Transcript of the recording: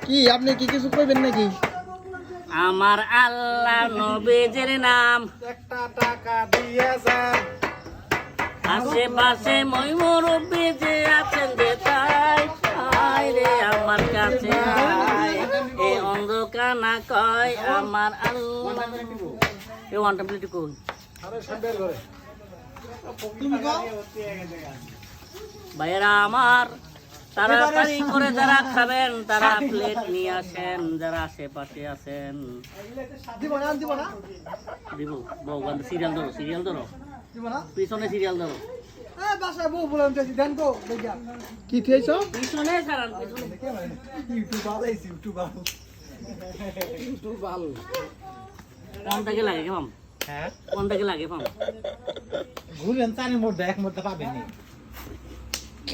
কি আপনি কি কিছু কইবেন নাকি? আমার আল্লাহ নবীজির নাম একটা টাকা দিয়ে যান। আশেপাশে মই মুরব্বি যে আছেন যে তাই আয় রে আমার কাছে আয়। এই অন্ধকানা কয় আমার আল্লাহ এই ওয়ানটা প্লেট কই আরে সামনের ঘরে। ভাইয়েরা আমার তাড়াতাড়ি করে যারা খাবেন তারা প্লেট নিয়ে আসেন, যারা আশেপাশে আছেন দিব না দিব। বউ সিরিয়াল ধরো, সিরিয়াল ধরো, দিব না পিছনে সিরিয়াল ধরো, বাসায় বউ বললাম দেন তো দেখা কি খেয়েছ? পিছনে সারান, পিছনে ইউটিউব ভালো। কোন থেকে লাগে মাম, হ্যাঁ কোন থেকে লাগে মাম? ঘুরেন চারের মধ্যে এক মধ্যে পাবেন নি।